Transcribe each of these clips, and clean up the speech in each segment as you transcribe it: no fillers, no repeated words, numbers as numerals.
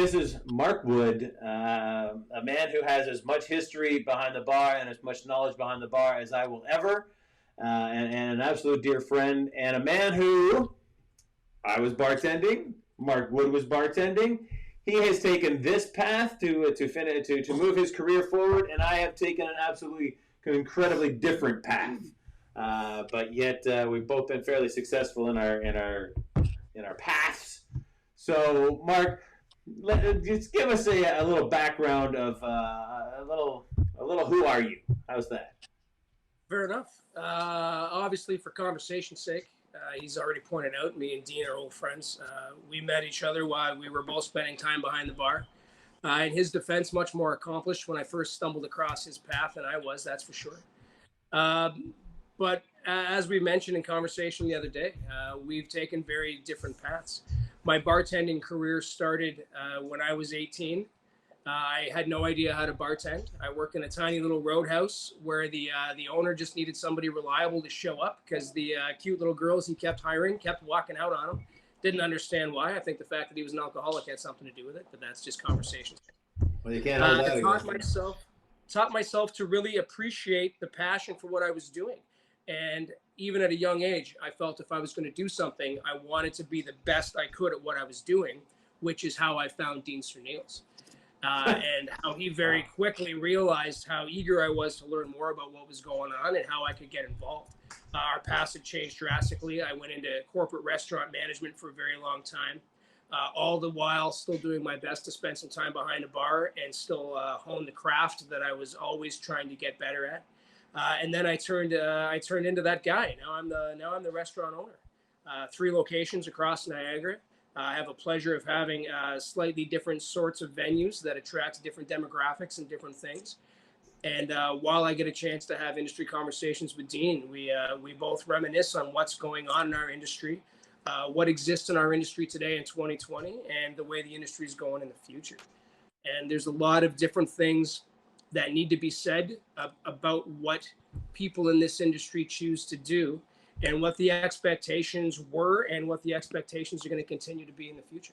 This is Mark Wood, a man who has as much history behind the bar and as much knowledge behind the bar as I will ever, and an absolute dear friend, and a man who I was bartending. Mark Wood was bartending. He has taken this path to move his career forward, and I have taken an absolutely incredibly different path. But yet we've both been fairly successful in our paths. So, Mark, just give us a little background of a little who are you? How's that? Fair enough. Obviously, for conversation's sake, he's already pointed out me and Dean are old friends. We met each other while we were both spending time behind the bar. In his defense, much more accomplished when I first stumbled across his path than I was, that's for sure. But as we mentioned in conversation the other day, we've taken very different paths. My bartending career started when I was 18. I had no idea how to bartend. I worked in a tiny little roadhouse where the owner just needed somebody reliable to show up because the cute little girls he kept hiring kept walking out on him. Didn't understand why. I think the fact that he was an alcoholic had something to do with it, but that's just conversation. Well, you can't hold that I taught myself to really appreciate the passion for what I was doing. And even at a young age, I felt if I was going to do something, I wanted to be the best I could at what I was doing, which is how I found Dean Serneels. And how he very quickly realized how eager I was to learn more about what was going on and how I could get involved. Our paths had changed drastically. I went into corporate restaurant management for a very long time, all the while still doing my best to spend some time behind a bar and still hone the craft that I was always trying to get better at. And then I turned into that guy. Now I'm the restaurant owner. 3 locations across Niagara. I have a pleasure of having slightly different sorts of venues that attract different demographics and different things. And while I get a chance to have industry conversations with Dean, we both reminisce on what's going on in our industry, what exists in our industry today in 2020, and the way the industry is going in the future. And there's a lot of different things that need to be said about what people in this industry choose to do and what the expectations were and what the expectations are going to continue to be in the future.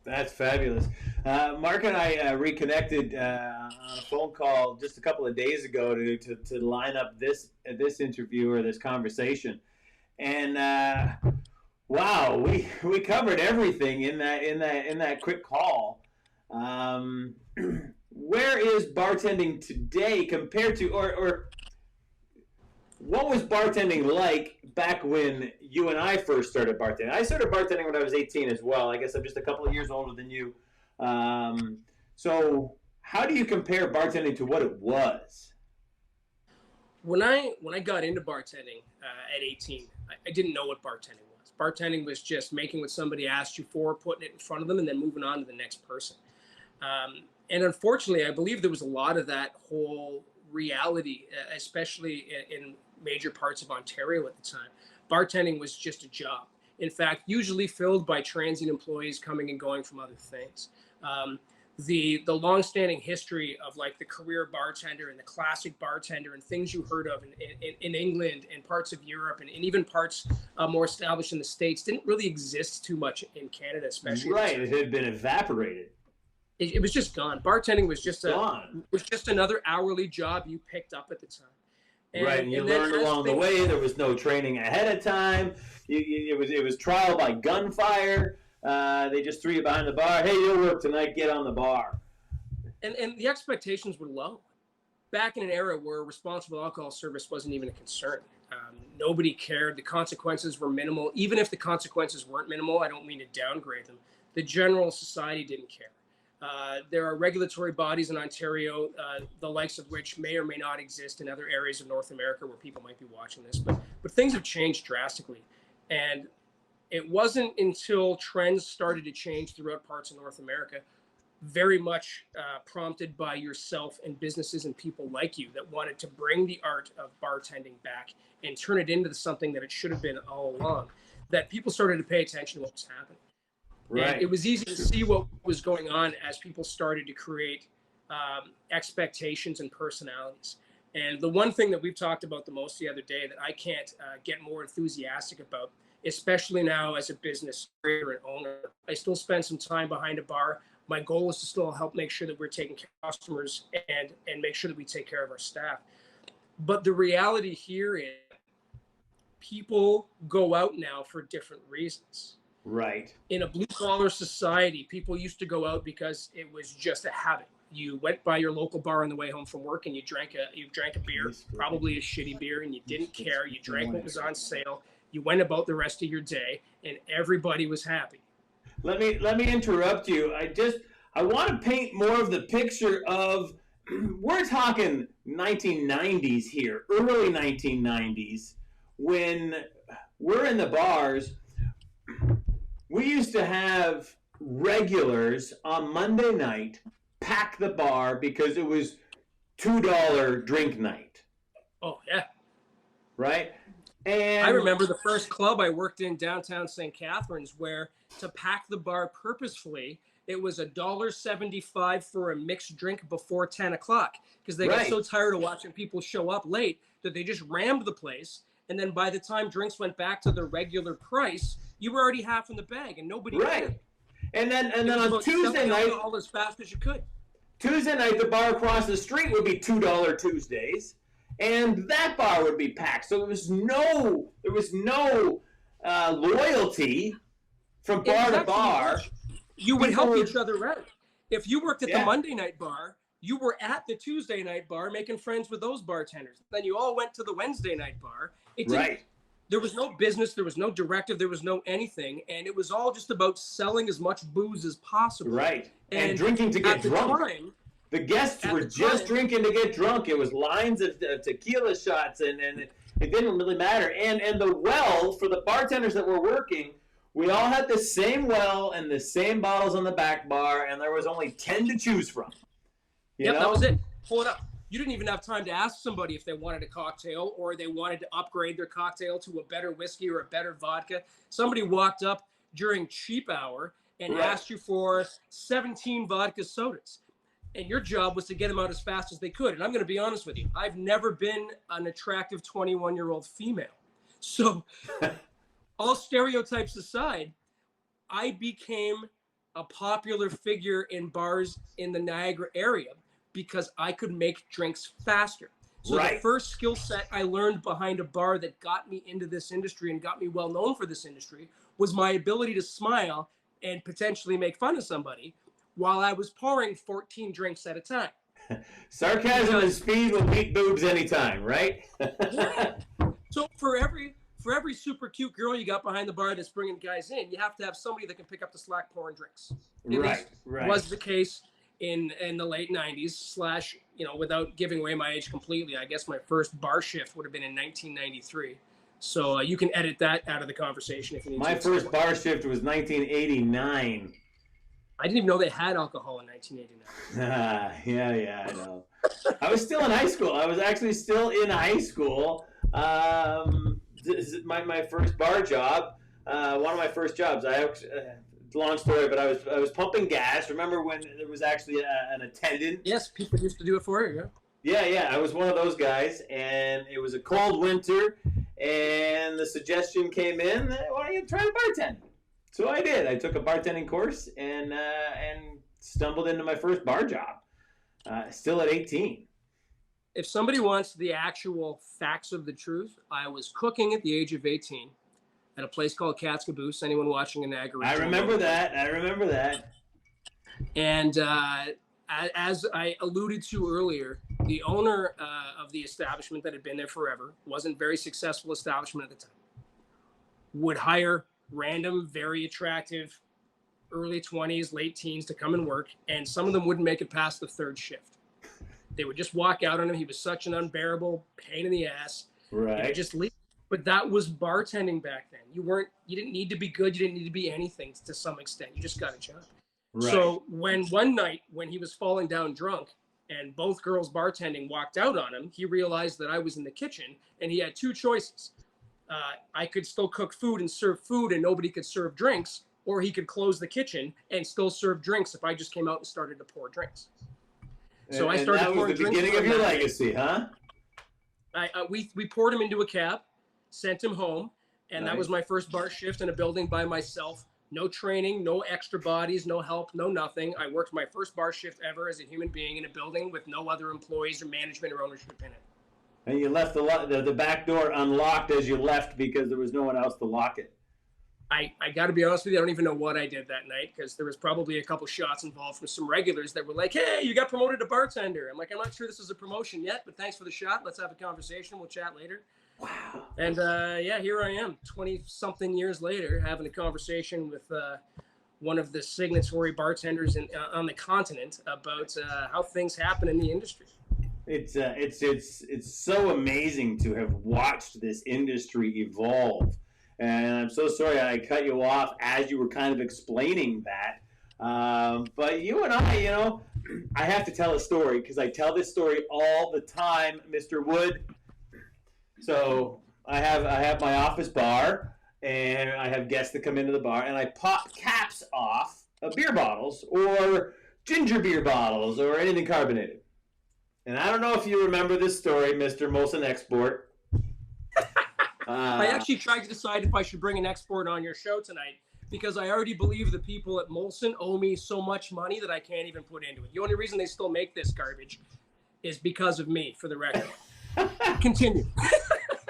That's fabulous. Mark and I reconnected on a phone call just a couple of days ago to line up this interview or this conversation, and wow, we covered everything in that quick call. Where is bartending today compared to, or what was bartending like back when you and I first started bartending? I started bartending when I was 18 as well. I guess I'm just a couple of years older than you. So how do you compare bartending to what it was? When I got into bartending at 18, I didn't know what bartending was. Bartending was just making what somebody asked you for, putting it in front of them, and then moving on to the next person. And unfortunately, I believe there was a lot of that whole reality, especially in major parts of Ontario at the time. Bartending was just a job. In fact, usually filled by transient employees coming and going from other things. The longstanding history of like the career bartender and the classic bartender and things you heard of in England and parts of Europe and even parts more established in the States didn't really exist too much in Canada, especially. Right, it had been evaporated. It was just gone. Bartending was just another hourly job you picked up at the time. Right, and you learned along the way. There was no training ahead of time. It was trial by gunfire. They just threw you behind the bar. Hey, you'll work tonight. Get on the bar. And the expectations were low. Back in an era where responsible alcohol service wasn't even a concern. Nobody cared. The consequences were minimal. Even if the consequences weren't minimal, I don't mean to downgrade them. The general society didn't care. There are regulatory bodies in Ontario, the likes of which may or may not exist in other areas of North America where people might be watching this. But things have changed drastically. And it wasn't until trends started to change throughout parts of North America, very much prompted by yourself and businesses and people like you that wanted to bring the art of bartending back and turn it into something that it should have been all along, that people started to pay attention to what was happening. Right. And it was easy to see what was going on as people started to create expectations and personalities. And the one thing that we've talked about the most the other day that I can't get more enthusiastic about especially now as a business operator and owner. I still spend some time behind a bar. My goal is to still help make sure that we're taking care of customers and make sure that we take care of our staff. But the reality here is people go out now for different reasons. Right. In a blue collar society, people used to go out because it was just a habit. You went by your local bar on the way home from work and you drank a beer, probably a shitty beer, and you didn't care. You drank what was on sale. You went about the rest of your day, and everybody was happy. Let me interrupt you. I want to paint more of the picture of, we're talking 1990s here, early 1990s, when we're in the bars. We used to have regulars on Monday night pack the bar because it was $2 drink night. Oh, yeah. Right? And I remember the first club I worked in downtown St. Catharines, where to pack the bar purposefully, it was $1.75 for a mixed drink before 10 o'clock because they got so tired of watching people show up late that they just rammed the place. And then by the time drinks went back to the regular price, you were already half in the bag and nobody cared. And then on Tuesday night, all as fast as you could. Tuesday night, the bar across the street would be $2 Tuesdays, and that bar would be packed. So there was no loyalty from bar to bar. You would help each other out. If you worked at the Monday night bar, you were at the Tuesday night bar making friends with those bartenders. Then you all went to the Wednesday night bar. There was no business, there was no directive, there was no anything, and it was all just about selling as much booze as possible. Right, and drinking to get drunk. The guests were just drinking to get drunk. It was lines of tequila shots, and it didn't really matter. And the well, for the bartenders that were working, we all had the same well and the same bottles on the back bar, and there was only 10 to choose from. You know? That was it. Pull it up. You didn't even have time to ask somebody if they wanted a cocktail or they wanted to upgrade their cocktail to a better whiskey or a better vodka. Somebody walked up during cheap hour and asked you for 17 vodka sodas. And your job was to get them out as fast as they could. And I'm going to be honest with you. I've never been an attractive 21-year-old female. So all stereotypes aside, I became a popular figure in bars in the Niagara area because I could make drinks faster. So the first skill set I learned behind a bar that got me into this industry and got me well known for this industry was my ability to smile and potentially make fun of somebody while I was pouring 14 drinks at a time. Sarcasm and speed will beat boobs anytime, right? So for every super cute girl you got behind the bar that's bringing guys in, you have to have somebody that can pick up the slack pouring drinks. It was the case in the late 90s / without giving away my age completely, I guess my first bar shift would have been in 1993. So you can edit that out of the conversation if you need to. My first bar shift was 1989. I didn't even know they had alcohol in 1989. Yeah, I know. I was still in high school. I was actually still in high school. This is my first bar job. One of my first jobs. Long story, but I was pumping gas. Remember when there was actually an attendant? Yes, people used to do it for you. Yeah. I was one of those guys, and it was a cold winter, and the suggestion came in, why don't you try the bartending? So I did. I took a bartending course and stumbled into my first bar job, still at 18. If somebody wants the actual facts of the truth, I was cooking at the age of 18 at a place called Cat's Caboose. Anyone watching in Niagara? I remember that. And as I alluded to earlier, the owner of the establishment that had been there forever, wasn't very successful establishment at the time, would hire random, very attractive, early 20s, late teens to come and work, and some of them wouldn't make it past the third shift. They would just walk out on him. He was such an unbearable pain in the ass. Right. He would just leave. But that was bartending back then. You didn't need to be good. You didn't need to be anything to some extent. You just got a job. Right. So when one night when he was falling down drunk and both girls bartending walked out on him, he realized that I was in the kitchen and he had two choices. I could still cook food and serve food and nobody could serve drinks, or he could close the kitchen and still serve drinks if I just came out and started to pour drinks. So I started pouring drinks. That was the beginning of your legacy, huh? We poured him into a cab, sent him home, And that Nice. was my first bar shift in a building by myself. No training, no extra bodies, no help, no nothing. I worked my first bar shift ever as a human being in a building with no other employees or management or ownership in it. And you left the back door unlocked as you left because there was no one else to lock it. I got to be honest with you, I don't even know what I did that night because there was probably a couple shots involved from some regulars that were like, hey, you got promoted to bartender. I'm like, I'm not sure this is a promotion yet, but thanks for the shot. Let's have a conversation. We'll chat later. Wow. And yeah, here I am 20-something years later having a conversation with one of the signatory bartenders on the continent about how things happen in the industry. It's so amazing to have watched this industry evolve. And I'm so sorry I cut you off as you were kind of explaining that. But you and I, I have to tell a story because I tell this story all the time, Mr. Wood. So I have my office bar, and I have guests that come into the bar, and I pop caps off of beer bottles or ginger beer bottles or anything carbonated. And I don't know if you remember this story, Mr. Molson Export. I actually tried to decide if I should bring an export on your show tonight because I already believe the people at Molson owe me so much money that I can't even put into it. The only reason they still make this garbage is because of me, for the record. Continue.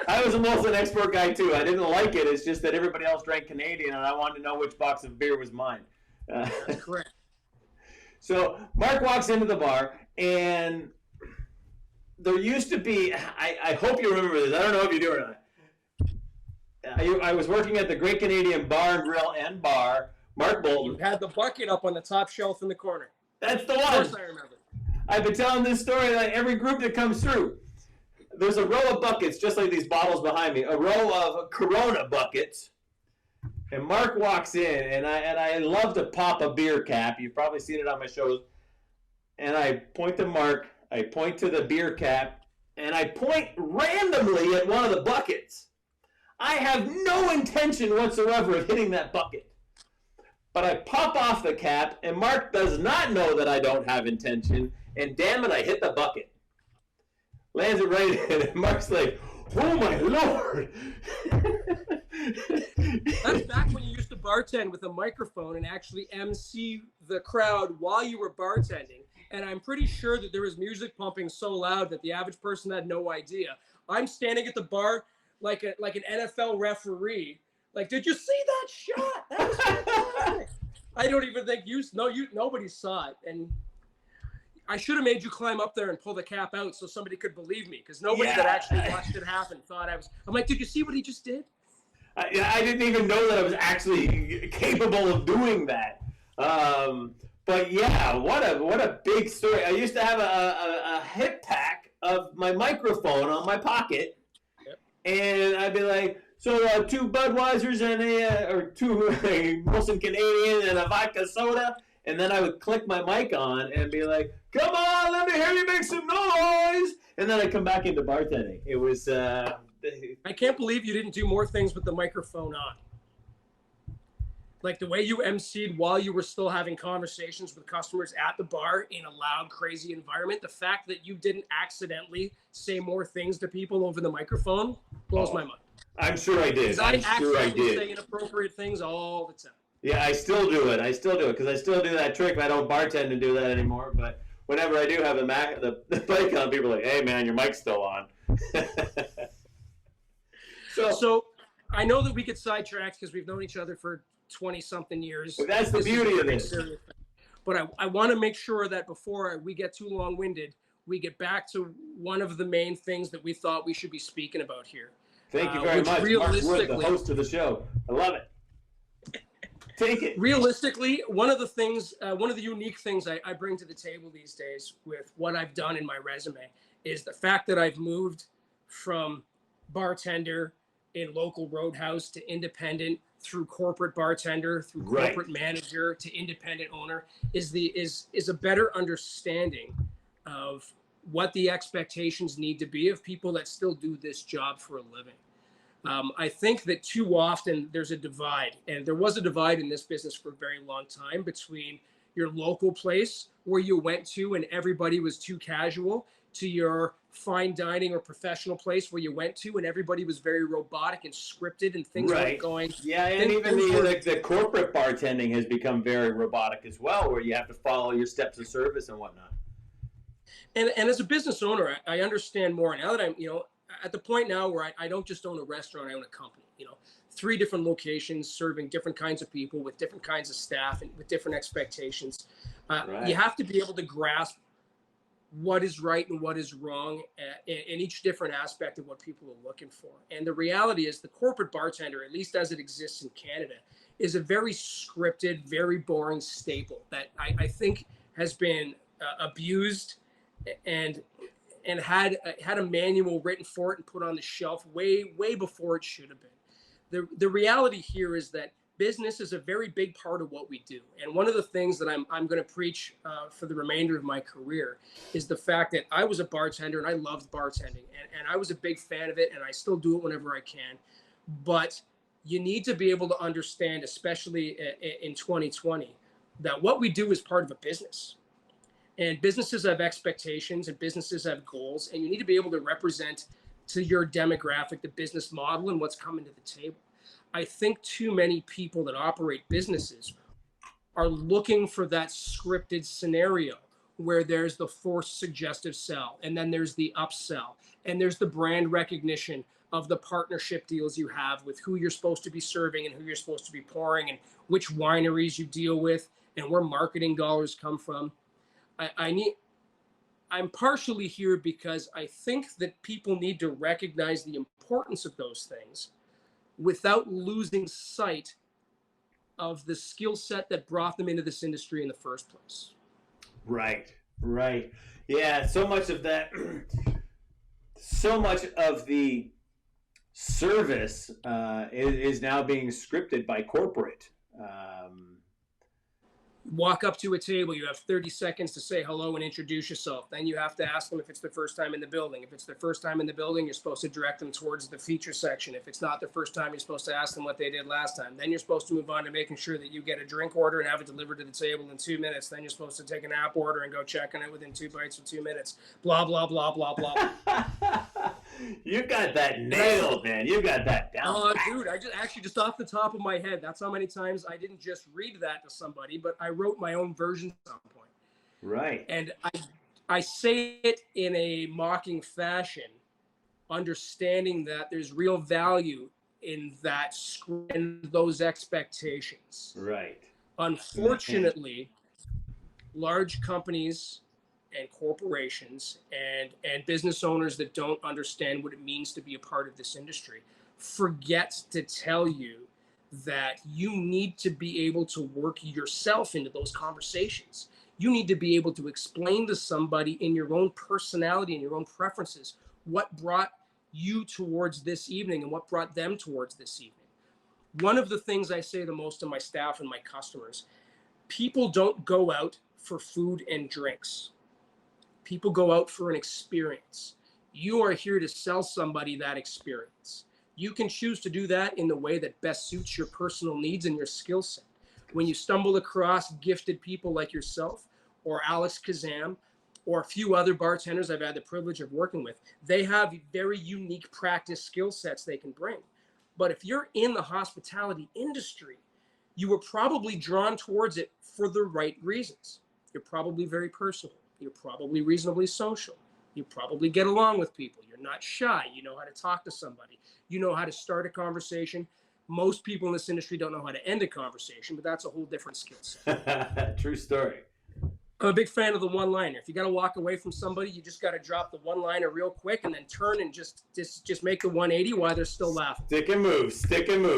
I was a Molson Export guy, too. I didn't like it. It's just that everybody else drank Canadian, and I wanted to know which box of beer was mine. That's correct. So Mark walks into the bar, and there used to be, I hope you remember this. I don't know if you do or not. I was working at the Great Canadian Bar and Grill and Bar, Mark Bolton. You had the bucket up on the top shelf in the corner. That's the one. Of course I remember. I've been telling this story like every group that comes through. There's a row of buckets, just like these bottles behind me, a row of Corona buckets. And Mark walks in, and I love to pop a beer cap. You've probably seen it on my shows. And I point to Mark, I point to the beer cap, and I point randomly at one of the buckets. I have no intention whatsoever of hitting that bucket. But I pop off the cap, and Mark does not know that I don't have intention, and damn it, I hit the bucket. Lands it right in, and Mark's like, oh my Lord. That's back when you used to bartend with a microphone and actually MC the crowd while you were bartending. And I'm pretty sure that there was music pumping so loud that the average person had no idea. I'm standing at the bar like an NFL referee. Like, did you see that shot? That was fantastic. I don't even think nobody saw it. And I should have made you climb up there and pull the cap out so somebody could believe me, because nobody that actually watched it happen thought I was. I'm like, did you see what he just did? I didn't even know that I was actually capable of doing that. But yeah, what a big story. I used to have a hip pack of my microphone on my pocket, and I'd be like, so 2 Budweisers and two Molson Canadian and a vodka soda. And then I would click my mic on and be like, come on, let me hear you make some noise. And then I'd come back into bartending. It was... I can't believe you didn't do more things with the microphone on. Like the way you emceed while you were still having conversations with customers at the bar in a loud, crazy environment. The fact that you didn't accidentally say more things to people over the microphone blows my mind. I'm sure I did. I accidentally say inappropriate things all the time. Yeah, I still do it because I still do that trick. I don't bartend and do that anymore. But whenever I do have the mic on, people are like, "Hey, man, your mic's still on." So I know that we get sidetracked because we've known each other for 20-something years. But that's the beauty of this. But I want to make sure that before we get too long-winded, we get back to one of the main things that we thought we should be speaking about here. Thank you very much, Mark Wood, the host of the show. I love it. Take it. Realistically, one of the unique things I bring to the table these days with what I've done in my resume is the fact that I've moved from bartender in local roadhouse to independent through corporate bartender, through corporate manager to independent owner is a better understanding of what the expectations need to be of people that still do this job for a living. I think that too often there's a divide, and there was a divide in this business for a very long time between your local place where you went to and everybody was too casual, to your fine dining or professional place where you went to and everybody was very robotic and scripted and things weren't going. Yeah, and even the corporate bartending has become very robotic as well, where you have to follow your steps of service and whatnot. And as a business owner, I understand more now that I'm, at the point now where I don't just own a restaurant, I own a company, 3 different locations serving different kinds of people with different kinds of staff and with different expectations. Right. You have to be able to grasp what is right and what is wrong in each different aspect of what people are looking for. And the reality is the corporate bartender, at least as it exists in Canada, is a very scripted, very boring staple that I think has been abused and had a manual written for it and put on the shelf way before it should have been. The reality here is that business is a very big part of what we do. And one of the things that I'm going to preach for the remainder of my career is the fact that I was a bartender and I loved bartending and I was a big fan of it and I still do it whenever I can. But you need to be able to understand, especially in 2020, that what we do is part of a business. And businesses have expectations and businesses have goals, and you need to be able to represent to your demographic the business model and what's coming to the table. I think too many people that operate businesses are looking for that scripted scenario where there's the forced suggestive sell, and then there's the upsell, and there's the brand recognition of the partnership deals you have with who you're supposed to be serving and who you're supposed to be pouring and which wineries you deal with and where marketing dollars come from. I'm partially here because I think that people need to recognize the importance of those things without losing sight of the skill set that brought them into this industry in the first place. Right. Yeah, so much of that, so much of the service is now being scripted by corporate. Walk up to a table, you have 30 seconds to say hello and introduce yourself. Then you have to ask them if it's their first time in the building. If it's their first time in the building, you're supposed to direct them towards the feature section. If it's not their first time, you're supposed to ask them what they did last time. Then you're supposed to move on to making sure that you get a drink order and have it delivered to the table in 2 minutes. Then you're supposed to take an app order and go check on it within 2 bites or 2 minutes. Blah, blah, blah, blah, blah. You got that nailed, man. You got that down. Oh, dude, I just off the top of my head, that's how many times I didn't just read that to somebody, but I wrote my own version at some point. Right. And I say it in a mocking fashion, understanding that there's real value in that and those expectations. Right. Unfortunately, large companies and corporations and business owners that don't understand what it means to be a part of this industry forget to tell you that you need to be able to work yourself into those conversations. You need to be able to explain to somebody in your own personality and your own preferences what brought you towards this evening and what brought them towards this evening. One of the things I say the most to my staff and my customers, people don't go out for food and drinks. People go out for an experience. You are here to sell somebody that experience. You can choose to do that in the way that best suits your personal needs and your skill set. When you stumble across gifted people like yourself or Alex Kazam or a few other bartenders I've had the privilege of working with, they have very unique practice skill sets they can bring. But if you're in the hospitality industry, you were probably drawn towards it for the right reasons. You're probably very personable. You're probably reasonably social. You probably get along with people. You're not shy. You know how to talk to somebody. You know how to start a conversation. Most people in this industry don't know how to end a conversation, but that's a whole different skill set. True story. I'm a big fan of the one-liner. If you got to walk away from somebody, you just got to drop the one-liner real quick and then turn and just make the 180 while they're still laughing. Stick and move.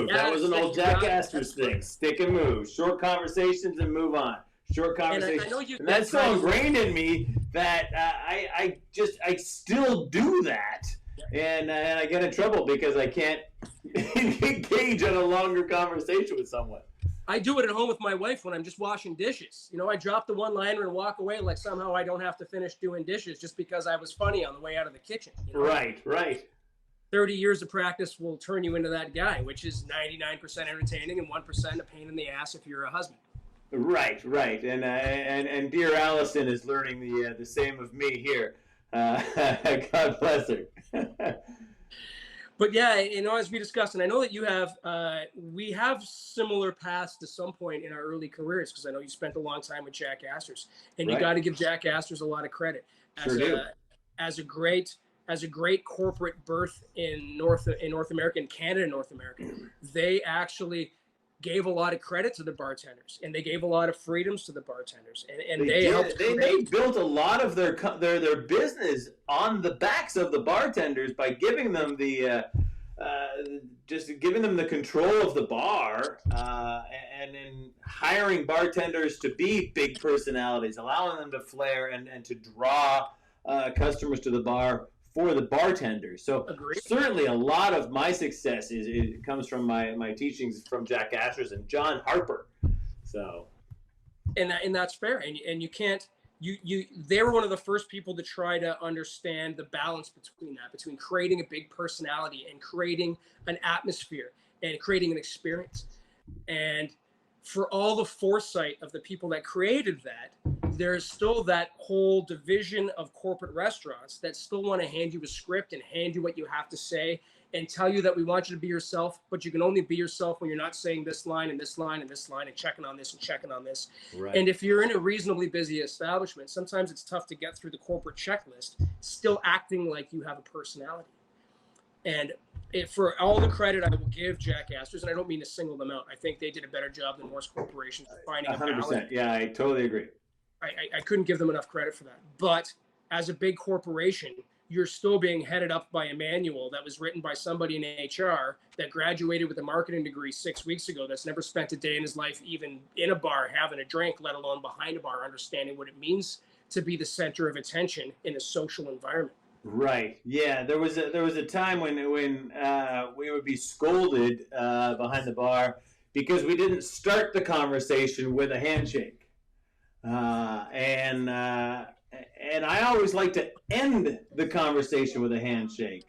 Yeah, that was an old Jack Astor's thing. Stick and move. Short conversations and move on. Short conversation. And that's so ingrained in me that I still do that, and I get in trouble because I can't engage in a longer conversation with someone. I do it at home with my wife when I'm just washing dishes. I drop the one-liner and walk away like somehow I don't have to finish doing dishes just because I was funny on the way out of the kitchen. Right. 30 years of practice will turn you into that guy, which is 99% entertaining and 1% a pain in the ass if you're a husband. Right, right, and dear Allison is learning the same of me here. God bless her. But yeah, as we discussed, and I know that you have, we have similar paths to some point in our early careers, because I know you spent a long time with Jack Astor's, and you got Right, to give Jack Astor's a lot of credit sure as do. as a great as a great corporate birth in North America and Canada and North America. They actually gave a lot of credit to the bartenders, and they gave a lot of freedoms to the bartenders, and They they did. helped They create. built a lot of their business on the backs of the bartenders by giving them uh, just giving them the control of the bar, and then hiring bartenders to be big personalities, allowing them to flair and to draw customers to the bar for the bartenders. So Agreed. certainly a lot of my success it comes from my teachings from Jack Astor's and John Harper. So And that's fair, and you can't, they were one of the first people to try to understand the balance between that, between creating a big personality and creating an atmosphere and creating an experience. And for all the foresight of the people that created that, there's still that whole division of corporate restaurants that still want to hand you a script and hand you what you have to say and tell you that we want you to be yourself, but you can only be yourself when you're not saying this line and this line and this line and checking on this and checking on this. right. And if you're in a reasonably busy establishment, sometimes it's tough to get through the corporate checklist still acting like you have a personality. And for all the credit I will give Jack Astor's, and I don't mean to single them out, I think they did a better job than most corporations finding a balance. 100%. Yeah, I totally agree. I couldn't give them enough credit for that. But as a big corporation, you're still being headed up by a manual that was written by somebody in HR that graduated with a marketing degree 6 weeks ago, that's never spent a day in his life even in a bar having a drink, let alone behind a bar, understanding what it means to be the center of attention in a social environment. Right. Yeah. There was a time when we would be scolded behind the bar because we didn't start the conversation with a handshake, and I always like to end the conversation with a handshake.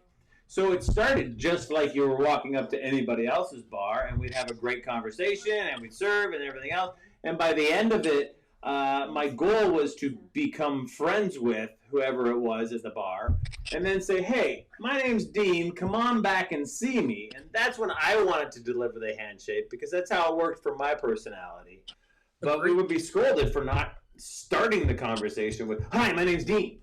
So it started just like you were walking up to anybody else's bar, and we'd have a great conversation, and we'd serve and everything else. And by the end of it, my goal was to become friends with whoever it was at the bar, and then say, "Hey, my name's Dean. Come on back and see me." And that's when I wanted to deliver the handshake because that's how it worked for my personality. But we would be scolded for not starting the conversation with, "Hi, my name's Dean."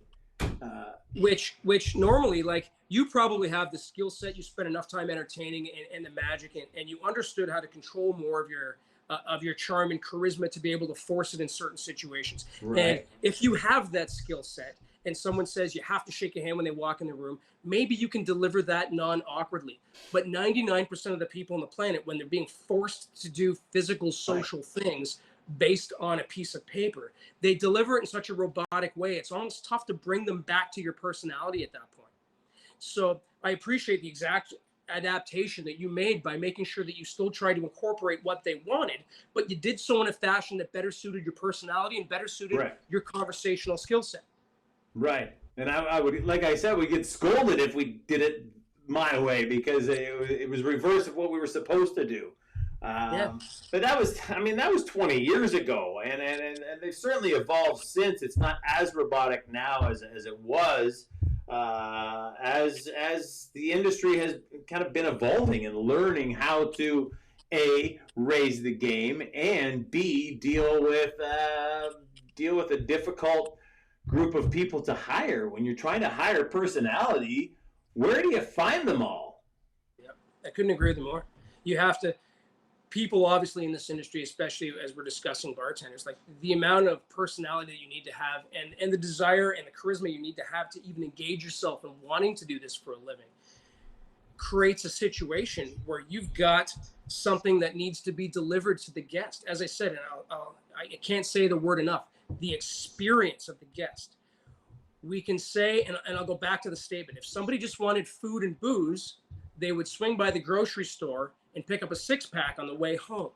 Which normally, like, you probably have the skill set, you spent enough time entertaining and the magic, and you understood how to control more of your charm and charisma to be able to force it in certain situations. Right. And if you have that skill set and someone says you have to shake a hand when they walk in the room, maybe you can deliver that non-awkwardly. But 99% of the people on the planet, when they're being forced to do physical social things based on a piece of paper, they deliver it in such a robotic way, it's almost tough to bring them back to your personality at that point. So I appreciate the exact adaptation that you made by making sure that you still tried to incorporate what they wanted, but you did so in a fashion that better suited your personality and better suited Right. your conversational skill set. Right. And I would, like I said, we get scolded if we did it my way because it was reverse of what we were supposed to do. But that was 20 years ago, and they've certainly evolved since. It's not as robotic now as it was, as the industry has kind of been evolving and learning how to A, raise the game, and B, deal with a difficult group of people to hire. When you're trying to hire personality, where do you find them all? Yep. I couldn't agree with you more. You have to, people obviously in this industry, especially as we're discussing bartenders, like the amount of personality that you need to have and the desire and the charisma you need to have to even engage yourself in wanting to do this for a living creates a situation where you've got something that needs to be delivered to the guest. As I said, and I can't say the word enough, the experience of the guest. We can say, and I'll go back to the statement, if somebody just wanted food and booze, they would swing by the grocery store and pick up a 6-pack on the way home.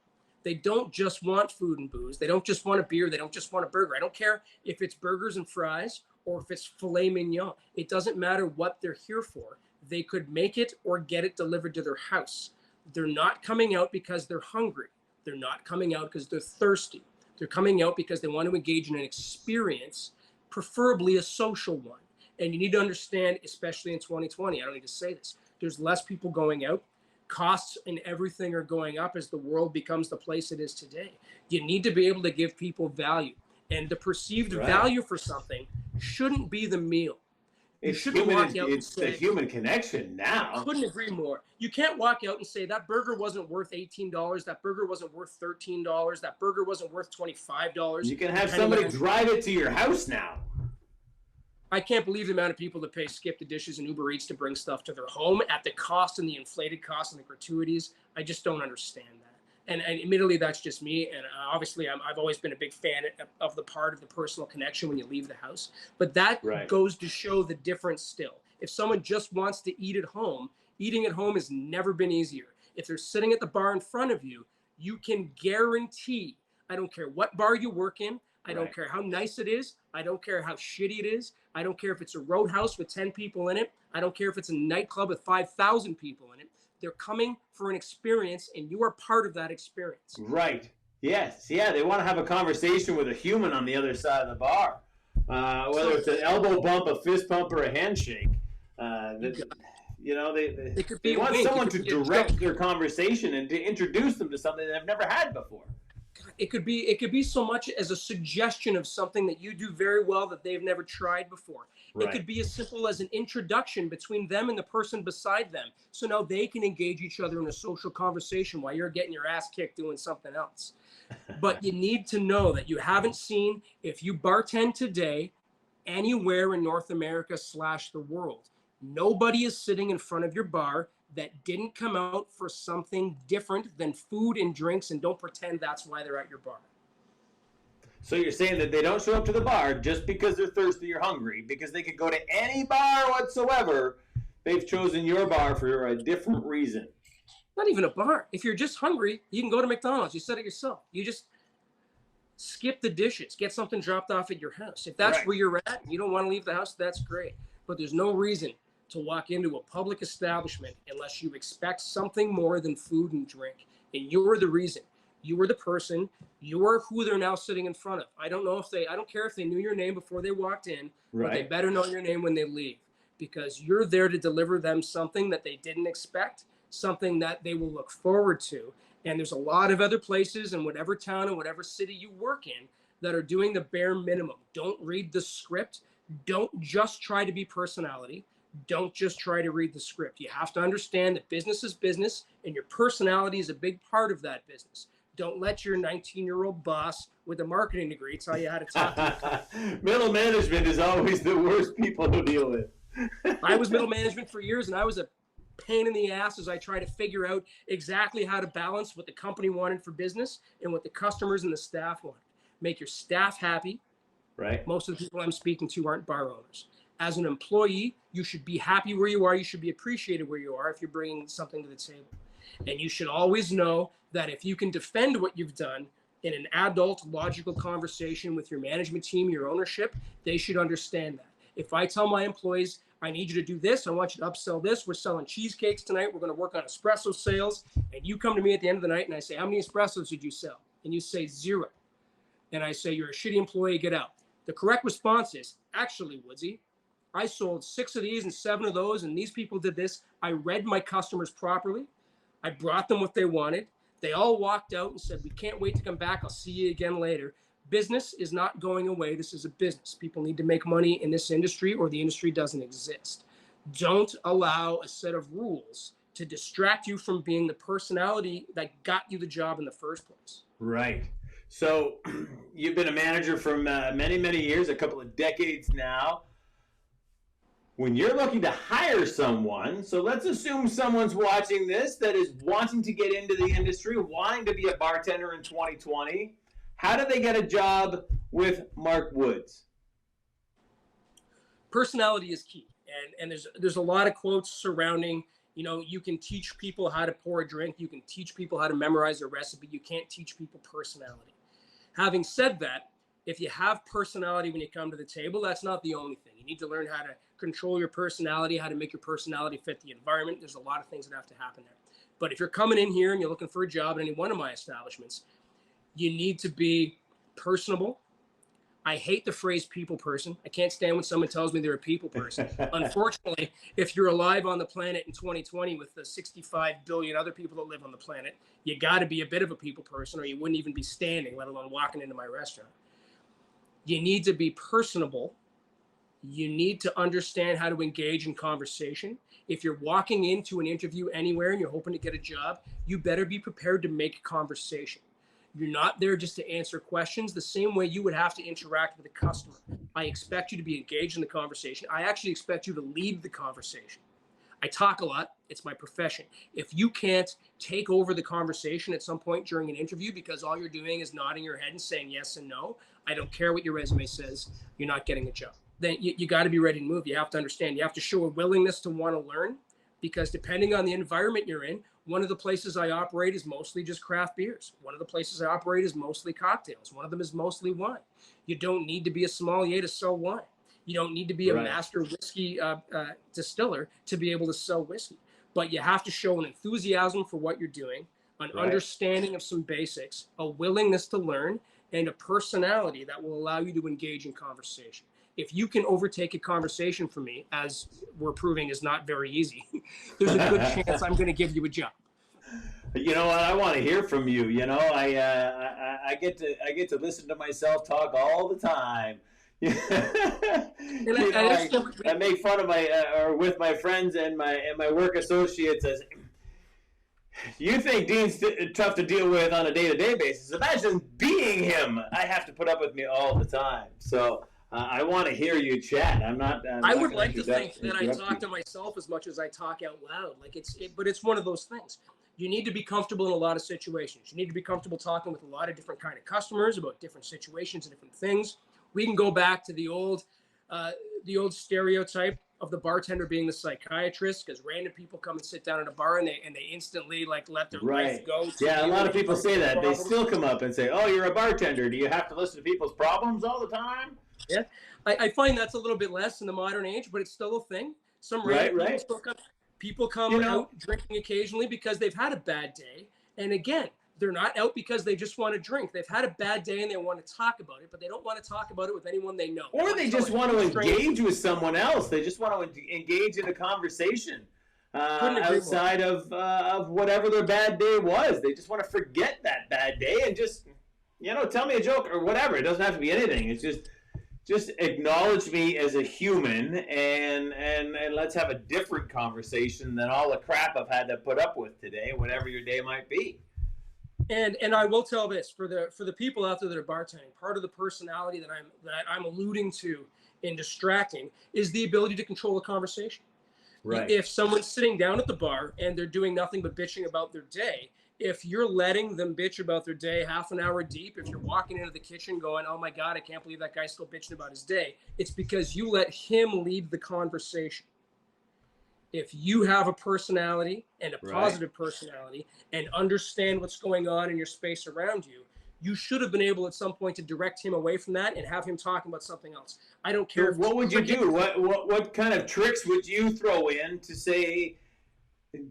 They don't just want food and booze. They don't just want a beer. They don't just want a burger. I don't care if it's burgers and fries or if it's filet mignon. It doesn't matter what they're here for. They could make it or get it delivered to their house. They're not coming out because they're hungry. They're not coming out because they're thirsty. They're coming out because they want to engage in an experience, preferably a social one. And you need to understand, especially in 2020, I don't need to say this, there's less people going out. Costs and everything are going up as the world becomes the place it is today. You need to be able to give people value. And the perceived value for something shouldn't be the meal. You shouldn't walk out and say, it's the human connection now. I couldn't agree more. You can't walk out and say that burger wasn't worth $18, that burger wasn't worth $13, that burger wasn't worth $25. You can have somebody drive it to your house now. I can't believe the amount of people that pay Skip the Dishes and Uber Eats to bring stuff to their home at the cost and the inflated cost and the gratuities. I just don't understand that. And admittedly, that's just me. And obviously, I've always been a big fan of the part of the personal connection when you leave the house. But that goes to show the difference still. If someone just wants to eat at home, eating at home has never been easier. If they're sitting at the bar in front of you, you can guarantee, I don't care what bar you work in, I don't care how nice it is, I don't care how shitty it is, I don't care if it's a roadhouse with 10 people in it, I don't care if it's a nightclub with 5,000 people in it. They're coming for an experience, and you are part of that experience. Right. Yes. Yeah, they want to have a conversation with a human on the other side of the bar. Whether it's an elbow bump, a fist bump, or a handshake. You know, they want someone to direct their conversation and to introduce them to something they've never had before. It could be so much as a suggestion of something that you do very well that they've never tried before. It could be as simple as an introduction between them and the person beside them. So now they can engage each other in a social conversation while you're getting your ass kicked doing something else. But you need to know that you haven't seen, if you bartend today anywhere in North America / the world, nobody is sitting in front of your bar that didn't come out for something different than food and drinks, and don't pretend that's why they're at your bar. So you're saying that they don't show up to the bar just because they're thirsty or hungry, because they could go to any bar whatsoever. They've chosen your bar for a different reason. Not even a bar. If you're just hungry, you can go to McDonald's. You said it yourself. You just skip the dishes, get something dropped off at your house. If that's where you're at, you don't want to leave the house, that's great. But there's no reason to walk into a public establishment unless you expect something more than food and drink. And you're the reason. You are the person. You are who they're now sitting in front of. I don't care if they knew your name before they walked in, but they better know your name when they leave, because you're there to deliver them something that they didn't expect, something that they will look forward to. And there's a lot of other places in whatever town and whatever city you work in that are doing the bare minimum. Don't read the script. Don't just try to be personality. Don't just try to read the script. You have to understand that business is business, and your personality is a big part of that business. Don't let your 19-year-old boss with a marketing degree tell you how to talk. Middle management is always the worst people to deal with. I was middle management for years, and I was a pain in the ass as I try to figure out exactly how to balance what the company wanted for business and what the customers and the staff wanted. Make your staff happy. Right. Most of the people I'm speaking to aren't bar owners. As an employee, you should be happy where you are. You should be appreciated where you are if you're bringing something to the table. And you should always know that if you can defend what you've done in an adult, logical conversation with your management team, your ownership, they should understand that. If I tell my employees, I need you to do this, I want you to upsell this, we're selling cheesecakes tonight, we're going to work on espresso sales, and you come to me at the end of the night and I say, how many espressos did you sell? And you say 0. And I say, you're a shitty employee, get out. The correct response is, actually, Woodsy, I sold 6 of these and 7 of those, and these people did this. I read my customers properly. I brought them what they wanted. They all walked out and said, we can't wait to come back. I'll see you again later. Business is not going away. This is a business. People need to make money in this industry, or the industry doesn't exist. Don't allow a set of rules to distract you from being the personality that got you the job in the first place. Right. So you've been a manager for many, many years, a couple of decades now. When you're looking to hire someone, so let's assume someone's watching this that is wanting to get into the industry, wanting to be a bartender in 2020, how do they get a job with Mark Woods? Personality is key. And there's a lot of quotes surrounding, you can teach people how to pour a drink. You can teach people how to memorize a recipe. You can't teach people personality. Having said that, if you have personality when you come to the table, that's not the only thing. You need to learn how to control your personality, how to make your personality fit the environment. There's a lot of things that have to happen there. But if you're coming in here and you're looking for a job at any one of my establishments, you need to be personable. I hate the phrase people person. I can't stand when someone tells me they're a people person. Unfortunately, if you're alive on the planet in 2020 with the 65 billion other people that live on the planet, you got to be a bit of a people person or you wouldn't even be standing, let alone walking into my restaurant. You need to be personable. You need to understand how to engage in conversation. If you're walking into an interview anywhere and you're hoping to get a job, you better be prepared to make a conversation. You're not there just to answer questions the same way you would have to interact with a customer. I expect you to be engaged in the conversation. I actually expect you to lead the conversation. I talk a lot. It's my profession. If you can't take over the conversation at some point during an interview because all you're doing is nodding your head and saying yes and no, I don't care what your resume says, you're not getting a job. Then you got to be ready to move. You have to understand. You have to show a willingness to want to learn, because depending on the environment you're in, one of the places I operate is mostly just craft beers. One of the places I operate is mostly cocktails. One of them is mostly wine. You don't need to be a sommelier to sell wine. You don't need to be a master whiskey distiller to be able to sell whiskey. But you have to show an enthusiasm for what you're doing, an understanding of some basics, a willingness to learn, and a personality that will allow you to engage in conversation. If you can overtake a conversation for me, as we're proving is not very easy, there's a good chance I'm going to give you a job. You know what? I want to hear from you. You know, I get to listen to myself talk all the time. I make fun of or with my friends and my work associates as, you think Dean's tough to deal with on a day-to-day basis. Imagine being him. I have to put up with me all the time. So I want to hear you chat. I would like to think that I talk to myself as much as I talk out loud. But it's one of those things. You need to be comfortable in a lot of situations. You need to be comfortable talking with a lot of different kind of customers about different situations and different things. We can go back to the old stereotype of the bartender being the psychiatrist, because random people come and sit down at a bar and they instantly let their life go. Yeah, a lot of people say that. They still come up and say, "Oh, you're a bartender. Do you have to listen to people's problems all the time?" Yeah, I find that's a little bit less in the modern age, but it's still a thing. Some random people come out drinking occasionally because they've had a bad day, and again, they're not out because they just want to drink. They've had a bad day and they want to talk about it, but they don't want to talk about it with anyone they know. Or they just want to engage with someone else. They just want to engage in a conversation outside of whatever their bad day was. They just want to forget that bad day and just, tell me a joke or whatever. It doesn't have to be anything. It's just acknowledge me as a human and let's have a different conversation than all the crap I've had to put up with today, whatever your day might be. And I will tell this for the people out there that are bartending, part of the personality that I'm alluding to in distracting is the ability to control a conversation. Right. If someone's sitting down at the bar and they're doing nothing but bitching about their day, if you're letting them bitch about their day half an hour deep, if you're walking into the kitchen going, "Oh my God, I can't believe that guy's still bitching about his day," it's because you let him lead the conversation. If you have a personality and a positive personality and understand what's going on in your space around you, you should have been able at some point to direct him away from that and have him talking about something else. I don't care. So what would you do? What kind of tricks would you throw in to say,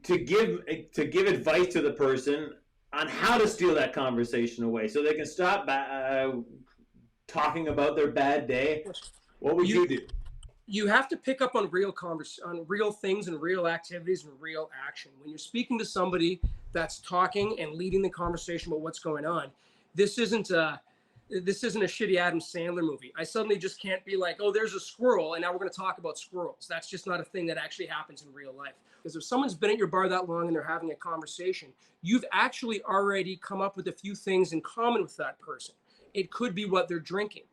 to give advice to the person on how to steal that conversation away so they can stop talking about their bad day? What would you do? You have to pick up on real things and real activities and real action. When you're speaking to somebody that's talking and leading the conversation about what's going on, this isn't a shitty Adam Sandler movie. I suddenly just can't be like, "Oh, there's a squirrel, and now we're going to talk about squirrels." That's just not a thing that actually happens in real life. Because if someone's been at your bar that long and they're having a conversation, you've actually already come up with a few things in common with that person. It could be what they're drinking.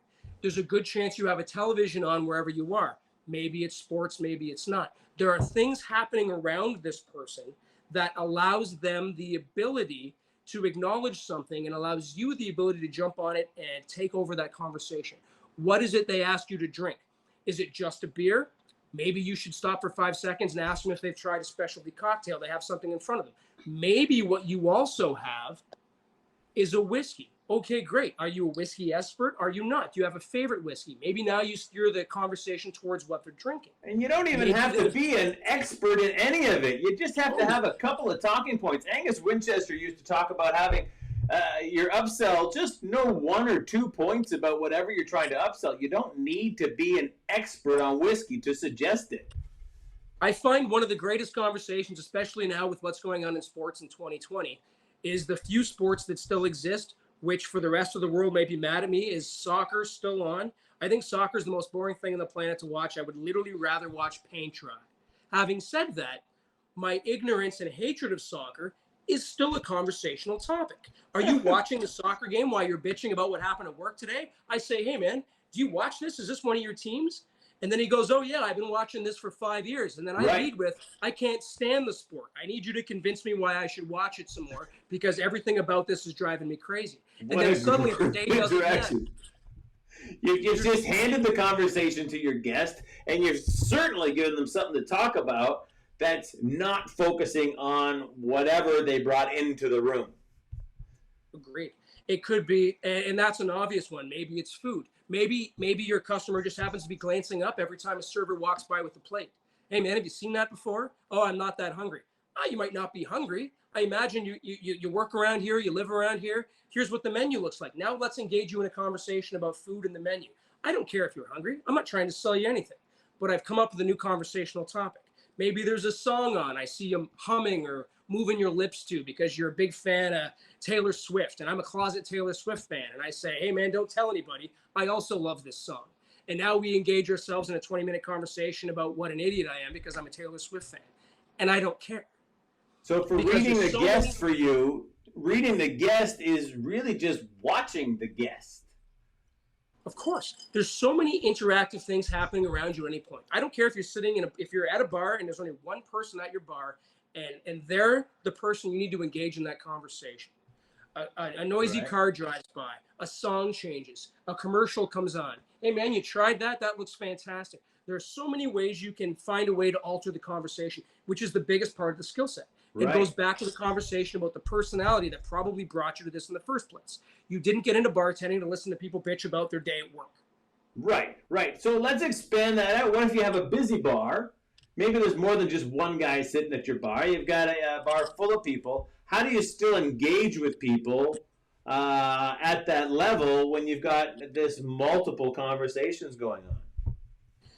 There's a good chance you have a television on wherever you are. Maybe it's sports, maybe it's not. There are things happening around this person that allows them the ability to acknowledge something and allows you the ability to jump on it and take over that conversation. What is it they ask you to drink? Is it just a beer? Maybe you should stop for 5 seconds and ask them if they've tried a specialty cocktail. They have something in front of them. Maybe what you also have is a whiskey. Okay, great. Are you a whiskey expert? Are you not? Do you have a favorite whiskey? Maybe now you steer the conversation towards what they're drinking. And you don't even have to be an expert in any of it. You just have to have a couple of talking points. Angus Winchester used to talk about having your upsell, just know 1 or 2 points about whatever you're trying to upsell. You don't need to be an expert on whiskey to suggest it. I find one of the greatest conversations, especially now with what's going on in sports in 2020, is the few sports that still exist, which for the rest of the world may be mad at me, is soccer still on. I think soccer is the most boring thing on the planet to watch. I would literally rather watch paint dry. Having said that, my ignorance and hatred of soccer is still a conversational topic. Are you watching the soccer game while you're bitching about what happened at work today? I say, hey, man, do you watch this? Is this one of your teams? And then he goes, oh, yeah, I've been watching this for 5 years. And then I lead with, I can't stand the sport. I need you to convince me why I should watch it some more because everything about this is driving me crazy. And then suddenly the day doesn't end. You've just handed the conversation to your guest, and you've certainly given them something to talk about that's not focusing on whatever they brought into the room. Agreed. It could be, and that's an obvious one. Maybe it's food. Maybe your customer just happens to be glancing up every time a server walks by with a plate. Hey, man, have you seen that before? Oh, I'm not that hungry. You might not be hungry. I imagine you work around here, you live around here. Here's what the menu looks like. Now let's engage you in a conversation about food and the menu. I don't care if you're hungry. I'm not trying to sell you anything, but I've come up with a new conversational topic. Maybe there's a song on. I see you humming or moving your lips to because you're a big fan of Taylor Swift, and I'm a closet Taylor Swift fan. And I say, hey, man, don't tell anybody. I also love this song. And now we engage ourselves in a 20-minute conversation about what an idiot I am because I'm a Taylor Swift fan. And I don't care. So for reading the guest for you, reading the guest is really just watching the guest. Of course. There's so many interactive things happening around you at any point. I don't care if you're sitting if you're at a bar and there's only one person at your bar and they're the person you need to engage in that conversation. A noisy car drives by, a song changes, a commercial comes on. Hey man, you tried that? That looks fantastic. There are so many ways you can find a way to alter the conversation, which is the biggest part of the skill set. It goes back to the conversation about the personality that probably brought you to this in the first place. You didn't get into bartending to listen to people bitch about their day at work. Right. So let's expand that out. What if you have a busy bar? Maybe there's more than just one guy sitting at your bar. You've got a bar full of people. How do you still engage with people at that level when you've got this multiple conversations going on?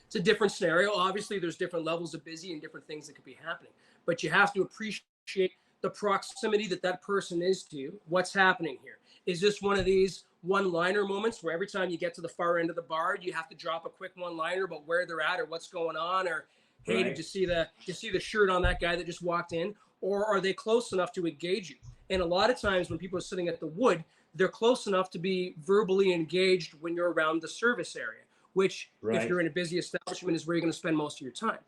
It's a different scenario. Obviously, there's different levels of busy and different things that could be happening. But you have to appreciate the proximity that person is to you. What's happening here? Is this one of these one-liner moments where every time you get to the far end of the bar, you have to drop a quick one-liner about where they're at or what's going on? Or, hey, did you see the shirt on that guy that just walked in? Or are they close enough to engage you? And a lot of times when people are sitting at the wood, they're close enough to be verbally engaged when you're around the service area, which if you're in a busy establishment is where you're going to spend most of your time.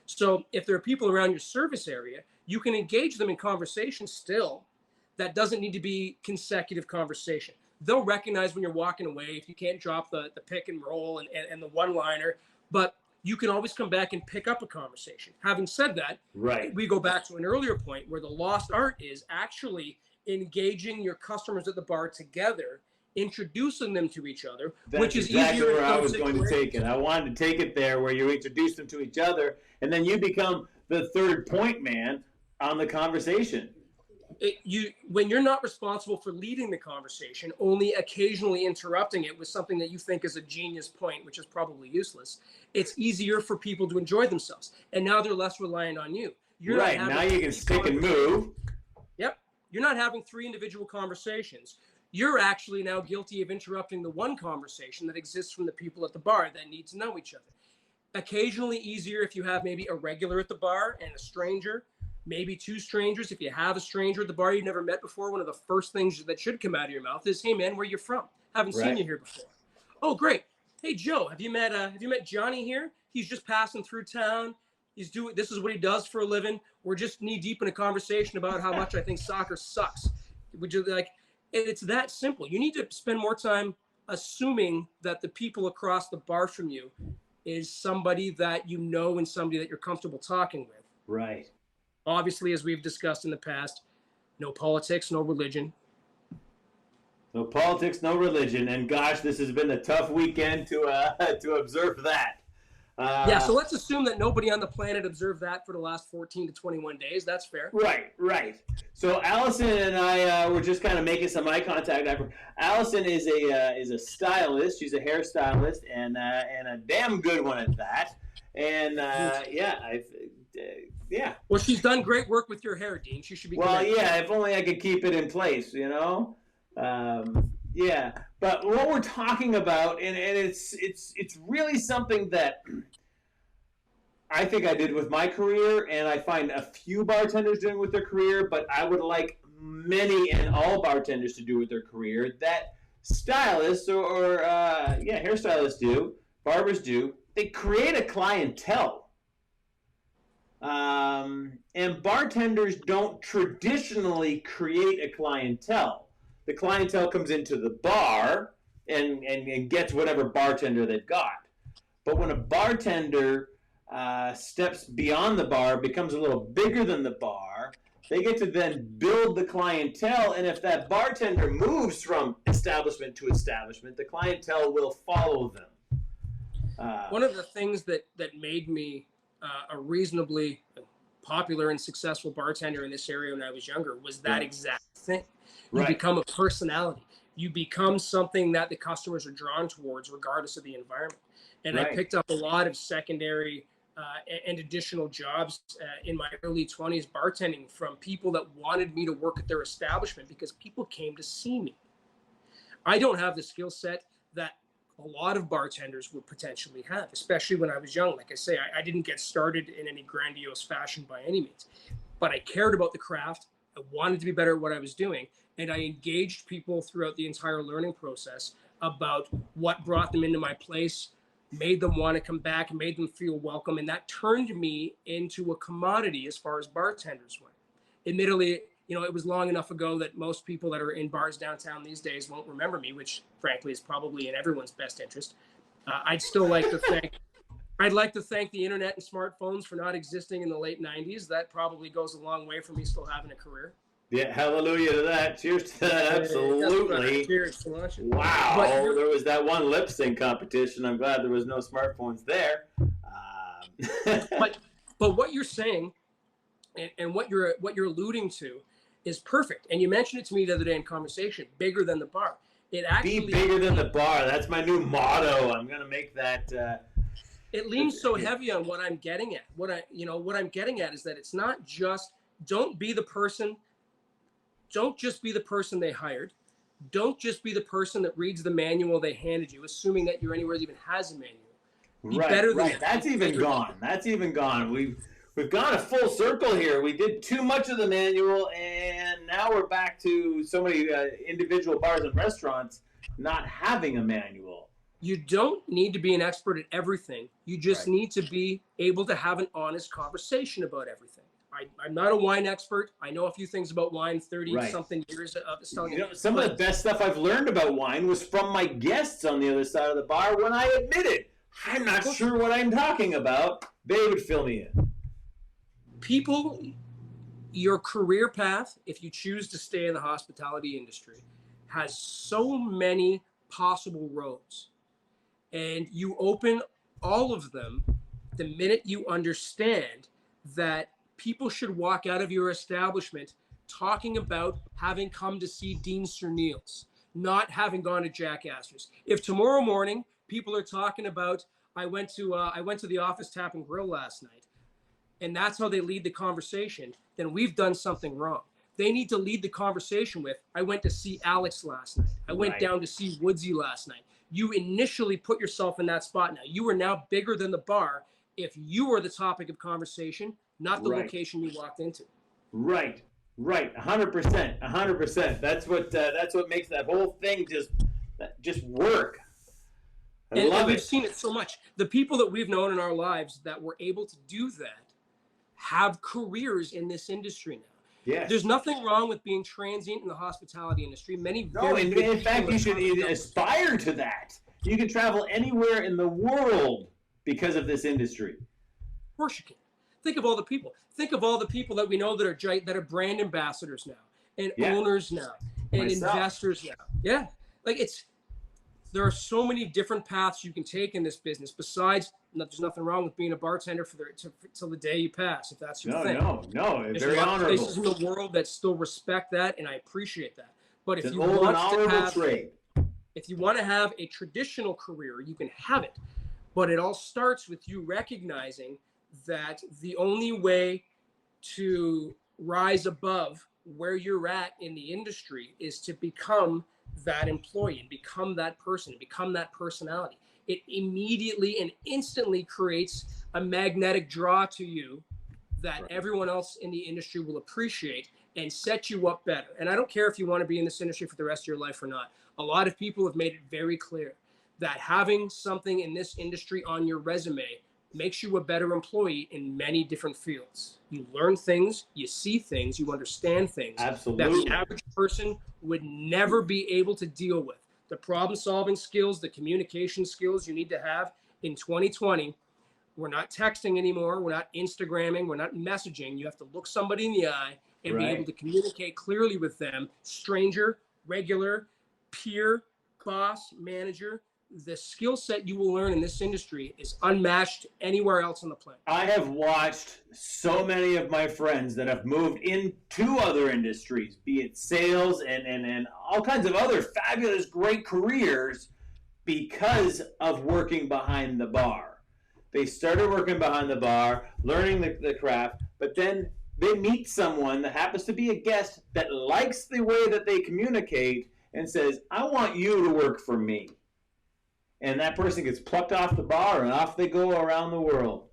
So if there are people around your service area, you can engage them in conversation still. That doesn't need to be consecutive conversation. They'll recognize when you're walking away if you can't drop the pick and roll and the one-liner, but you can always come back and pick up a conversation. Having said that, we go back to an earlier point where the lost art is actually engaging your customers at the bar together, introducing them to each other, which is exactly easier. Where I was going to take it. I wanted to take it there where you introduce them to each other, and then you become the third point man on the conversation. When you're not responsible for leading the conversation, only occasionally interrupting it with something that you think is a genius point, which is probably useless, it's easier for people to enjoy themselves. And now they're less reliant on you. You're now you can stick and move. Yep. You're not having 3 individual conversations. You're actually now guilty of interrupting the one conversation that exists from the people at the bar that need to know each other. Occasionally easier if you have maybe a regular at the bar and a stranger, maybe 2 strangers. If you have a stranger at the bar you've never met before, one of the first things that should come out of your mouth is, hey man, where you from? Haven't seen you here before. Oh, great. Hey Joe, have you met Johnny here? He's just passing through town. This is what he does for a living. We're just knee deep in a conversation about how much I think soccer sucks. Would you like, it's that simple. You need to spend more time assuming that the people across the bar from you is somebody that you know and somebody that you're comfortable talking with. Right. Obviously, as we've discussed in the past, no politics, no religion. No politics, no religion. And gosh, this has been a tough weekend to observe that. Yeah, so let's assume that nobody on the planet observed that for the last 14 to 21 days. That's fair. Right. So Allison and I were just kind of making some eye contact. Allison is a stylist. She's a hairstylist and a damn good one at that. And yeah. Well, she's done great work with your hair, Dean. She should be. Well, yeah. If only I could keep it in place, you know. Yeah. But what we're talking about, and it's really something that I think I did with my career, and I find a few bartenders doing with their career, but I would like many and all bartenders to do with their career that stylists or hairstylists do, barbers do. They create a clientele. And bartenders don't traditionally create a clientele. The clientele comes into the bar and gets whatever bartender they've got. But when a bartender steps beyond the bar, becomes a little bigger than the bar, they get to then build the clientele, and if that bartender moves from establishment to establishment, the clientele will follow them. One of the things that made me a reasonably popular and successful bartender in this area when I was younger was that exact thing. You become a personality. You become something that the customers are drawn towards regardless of the environment. And I picked up a lot of secondary and additional jobs in my early 20s bartending from people that wanted me to work at their establishment because people came to see me. I don't have the skill set that a lot of bartenders would potentially have, especially when I was young. Like I say, I didn't get started in any grandiose fashion by any means, but I cared about the craft. I wanted to be better at what I was doing. And I engaged people throughout the entire learning process about what brought them into my place, made them want to come back, and made them feel welcome. And that turned me into a commodity as far as bartenders went. Admittedly, it was long enough ago that most people that are in bars downtown these days won't remember me, which frankly is probably in everyone's best interest. I'd like to thank the internet and smartphones for not existing in the late 90s. That probably goes a long way for me still having a career. Yeah, hallelujah to that. Cheers to that. Absolutely. Cheers. Wow. There was that one lip sync competition. I'm glad there was no smartphones there. But what you're saying and what you're alluding to is perfect. And you mentioned it to me the other day in conversation, bigger than the bar. Be bigger than the bar. That's my new motto. I'm going to make that. It leans so heavy on what I'm getting at. What I'm getting at is that it's not just, don't just be the person they hired. Don't just be the person that reads the manual they handed you, assuming that you're anywhere that even has a manual. Be better than that. That's even gone. We've gone a full circle here. We did too much of the manual, and now we're back to so many individual bars and restaurants not having a manual. You don't need to be an expert at everything. You just need to be able to have an honest conversation about everything. I'm not a wine expert. I know a few things about wine, 30-something years of selling. Some of the best stuff I've learned about wine was from my guests on the other side of the bar when I admitted, I'm not sure what I'm talking about. They would fill me in. People, your career path, if you choose to stay in the hospitality industry, has so many possible roads. And you open all of them the minute you understand that people should walk out of your establishment talking about having come to see Dean Serneels, not having gone to Jack Astor's. If tomorrow morning people are talking about, I went to the Office Tap and Grill last night, and that's how they lead the conversation, then we've done something wrong. They need to lead the conversation with, I went to see Alex last night. I went down to see Woodsy last night. You initially put yourself in that spot now. You are now bigger than the bar if you are the topic of conversation, not the location you walked into. Right. 100%. That's what makes that whole thing just work. And we've seen it so much. The people that we've known in our lives that were able to do that have careers in this industry now. Yes. There's nothing wrong with being transient in the hospitality industry. In fact, you should aspire to that. You can travel anywhere in the world because of this industry. Of course you can. Think of all the people. Think of all the people that we know that are brand ambassadors now, and owners now, and investors now. Yeah, there are so many different paths you can take in this business besides There's nothing wrong with being a bartender till the day you pass, if that's your thing. No. There's Very a lot of honorable. places in the world that still respect that, and I appreciate that. But It's an old and honorable trade. If you want to have a traditional career, you can have it. But it all starts with you recognizing that the only way to rise above where you're at in the industry is to become that employee and become that person, and become that personality. It immediately and instantly creates a magnetic draw to you that everyone else in the industry will appreciate and set you up better. And I don't care if you want to be in this industry for the rest of your life or not. A lot of people have made it very clear that having something in this industry on your resume makes you a better employee in many different fields. You learn things, you see things, you understand things Absolutely. that the average person would never be able to deal with. The problem-solving skills, the communication skills you need to have in 2020. We're not texting anymore. We're not Instagramming. We're not messaging. You have to look somebody in the eye and be able to communicate clearly with them. Stranger, regular, peer, boss, manager. The skill set you will learn in this industry is unmatched anywhere else on the planet. I have watched so many of my friends that have moved into other industries, be it sales and all kinds of other fabulous, great careers because of working behind the bar. They started working behind the bar, learning the craft, but then they meet someone that happens to be a guest that likes the way that they communicate and says, I want you to work for me. And that person gets plucked off the bar and off they go around the world.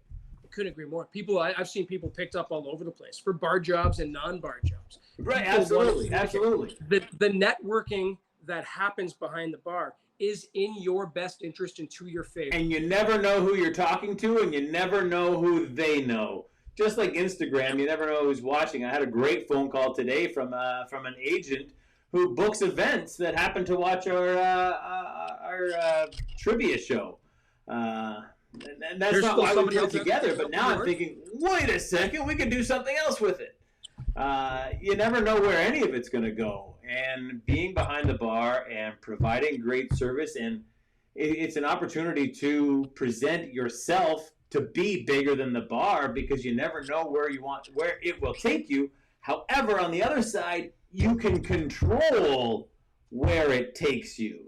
I couldn't agree more. I've seen people picked up all over the place for bar jobs and non-bar jobs. Right, absolutely. The networking that happens behind the bar is in your best interest and to your favor. And you never know who you're talking to, and you never know who they know. Just like Instagram, you never know who's watching. I had a great phone call today from an agent who books events that happen to watch our trivia show. And that's There's not why we somebody put else it together, but now I'm thinking, wait a second, we could do something else with it. You never know where any of it's going to go. And being behind the bar and providing great service, and it's an opportunity to present yourself to be bigger than the bar, because you never know where it will take you. However, on the other side, you can control where it takes you,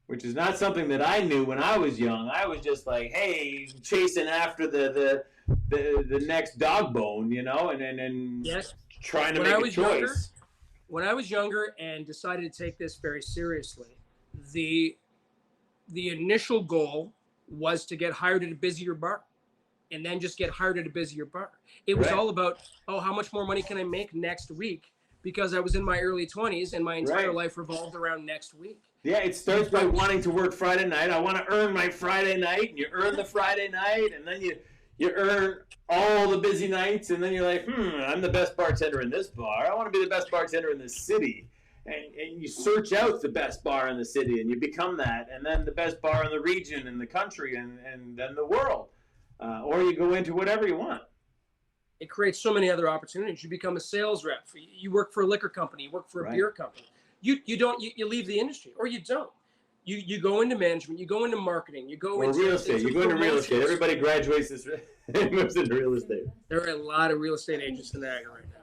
which is not something that I knew when I was young. I was just like, hey, chasing after the next dog bone, and yes. Trying to make a choice. When I was younger and decided to take this very seriously, the initial goal was to get hired at a busier bar, and then just get hired at a busier bar. It was all about, how much more money can I make next week? Because I was in my early 20s and my entire life revolved around next week. Yeah, it starts by wanting to work Friday night. I want to earn my Friday night, and you earn the Friday night, and then you earn all the busy nights, and then you're like, I'm the best bartender in this bar. I want to be the best bartender in this city. And you search out the best bar in the city, and you become that, and then the best bar in the region, and the country, and then the world. Or you go into whatever you want. It creates so many other opportunities. You become a sales rep. You work for a liquor company. You work for a beer company. You leave the industry, or you don't. You go into management. You go into marketing. You go into real estate. You go into real estate. Everybody graduates this moves into real estate. There are a lot of real estate agents in Niagara right now.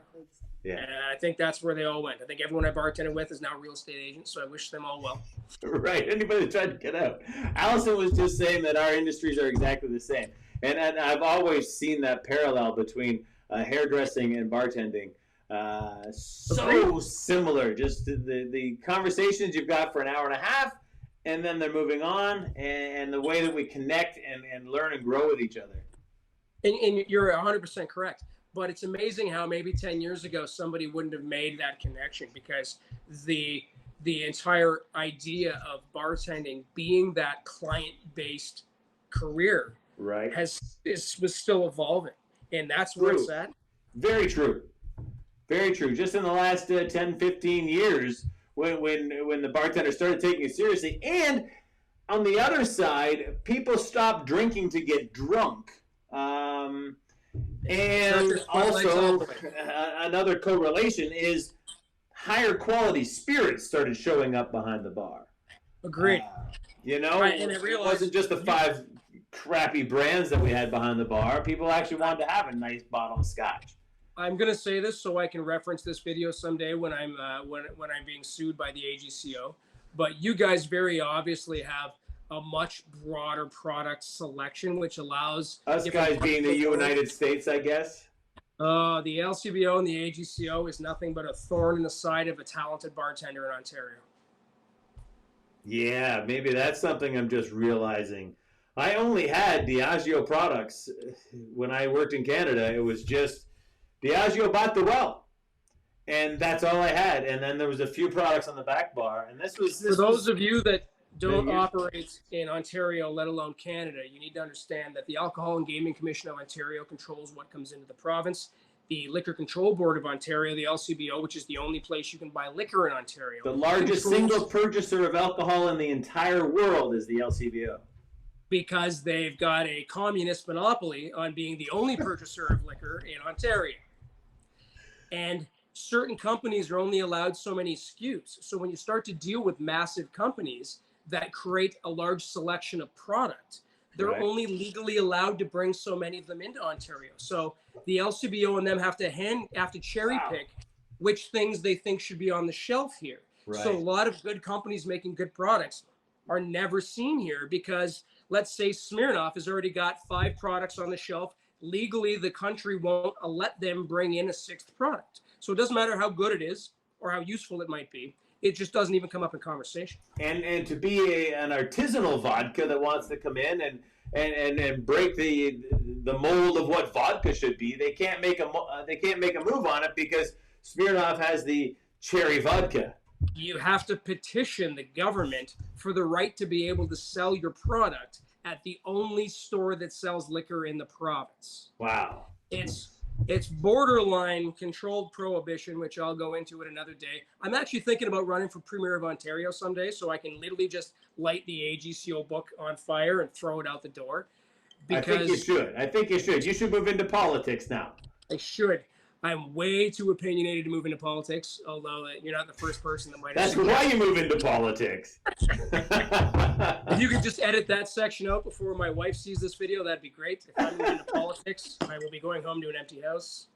Yeah. And I think that's where they all went. I think everyone I bartended with is now real estate agents, so I wish them all well. Right. Anybody that tried to get out. Allison was just saying that our industries are exactly the same. And I've always seen that parallel between hairdressing and bartending. So similar. Just the conversations you've got for an hour and a half, and then they're moving on, and the way that we connect and learn and grow with each other. And you're 100% correct. But it's amazing how maybe 10 years ago somebody wouldn't have made that connection, because the entire idea of bartending being that client-based career was still evolving, and that's where it's at. Very true. Very true. Just in the last 10, 15 years, when the bartender started taking it seriously, and on the other side, people stopped drinking to get drunk. And also, another correlation is higher quality spirits started showing up behind the bar. Agreed. You know, And I it realized wasn't just the 5 crappy brands that we had behind the bar. People actually wanted to have a nice bottle of scotch. I'm going to say this so I can reference this video someday when I'm when I'm being sued by the AGCO. But you guys very obviously have a much broader product selection, which allows Us guys being the United States, I guess. The LCBO and the AGCO is nothing but a thorn in the side of a talented bartender in Ontario. Yeah, maybe that's something I'm just realizing. I only had Diageo products when I worked in Canada. It was just Diageo bought the well, and that's all I had. And then there was a few products on the back bar, and this For those was of you that don't operate in Ontario, let alone Canada, you need to understand that the Alcohol and Gaming Commission of Ontario controls what comes into the province. The Liquor Control Board of Ontario, the LCBO, which is the only place you can buy liquor in Ontario. the largest single purchaser of alcohol in the entire world is the LCBO. Because they've got a communist monopoly on being the only purchaser of liquor in Ontario. And certain companies are only allowed so many SKUs. So when you start to deal with massive companies that create a large selection of product, they're only legally allowed to bring so many of them into Ontario. So the LCBO and them have to cherry pick which things they think should be on the shelf here. So a lot of good companies making good products are never seen here because, let's say Smirnoff has already got 5 products on the shelf. Legally, the country won't let them bring in a 6th product. So it doesn't matter how good it is or how useful it might be. It just doesn't even come up in conversation. And to be an artisanal vodka that wants to come in and break the mold of what vodka should be, they can't make a move on it because Smirnoff has the cherry vodka. You have to petition the government for the right to be able to sell your product at the only store that sells liquor in the province. Wow. It's borderline controlled prohibition, which I'll go into it another day. I'm actually thinking about running for Premier of Ontario someday, so I can literally just light the AGCO book on fire and throw it out the door. I think you should. You should move into politics now. I should. I'm way too opinionated to move into politics, although you're not the first person that might have. That's why you move into politics. If you could just edit that section out before my wife sees this video, that'd be great. If I move into politics, I will be going home to an empty house.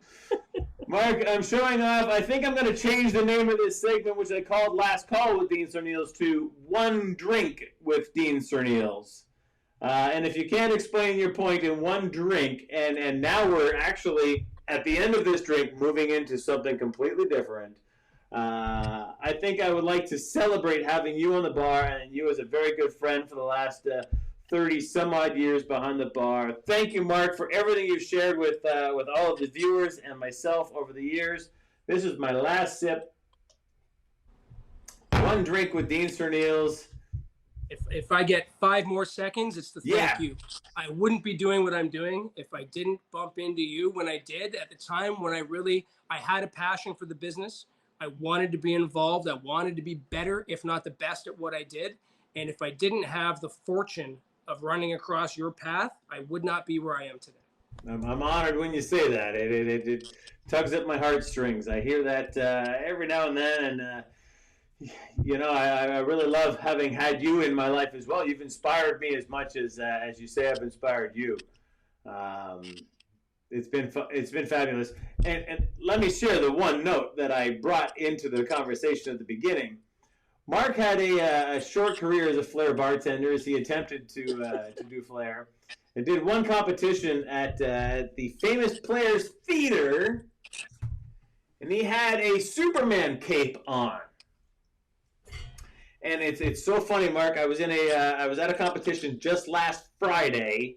Mark, I'm showing off. I think I'm going to change the name of this segment, which I called Last Call with Dean Serneels, to One Drink with Dean Serneels. And if you can't explain your point in one drink, and now we're actually at the end of this drink moving into something completely different, I think I would like to celebrate having you on the bar and you as a very good friend for the last 30 some odd years behind the bar. Thank you, Mark, for everything you've shared with all of the viewers and myself over the years. This is my last sip. One drink with Dean Serneels. If I get 5 more seconds, it's the thank you. I wouldn't be doing what I'm doing if I didn't bump into you when I did at the time when I had a passion for the business. I wanted to be involved. I wanted to be better, if not the best at what I did. And if I didn't have the fortune of running across your path, I would not be where I am today. I'm honored when you say that. It tugs at my heartstrings. I hear that every now and then, and you know, I really love having had you in my life as well. You've inspired me as much as you say I've inspired you. It's been fabulous. And let me share the one note that I brought into the conversation at the beginning. Mark had a short career as a flair bartender as he attempted to do flair, and did one competition at the Famous Players Theater, and he had a Superman cape on. And it's so funny, Mark. I was at a competition just last Friday,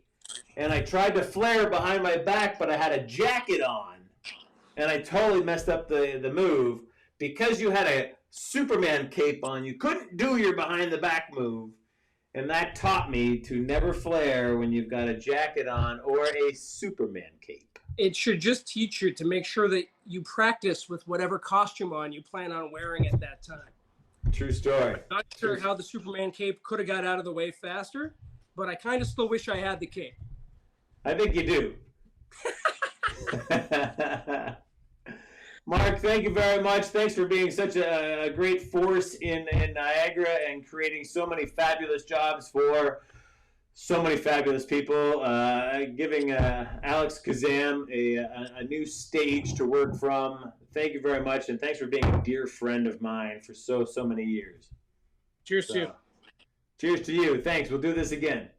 and I tried to flare behind my back, but I had a jacket on, and I totally messed up the move because you had a Superman cape on. You couldn't do your behind the back move, and that taught me to never flare when you've got a jacket on or a Superman cape. It should just teach you to make sure that you practice with whatever costume on you plan on wearing at that time. True story. Not sure how the Superman cape could have got out of the way faster, but I kind of still wish I had the cape. I think you do. Mark, thank you very much. Thanks for being such a great force in Niagara and creating so many fabulous jobs for so many fabulous people, giving Alex Kazam a new stage to work from. Thank you very much, and thanks for being a dear friend of mine for so many years. Cheers, So, Sue. cheers to you. Thanks. We'll do this again.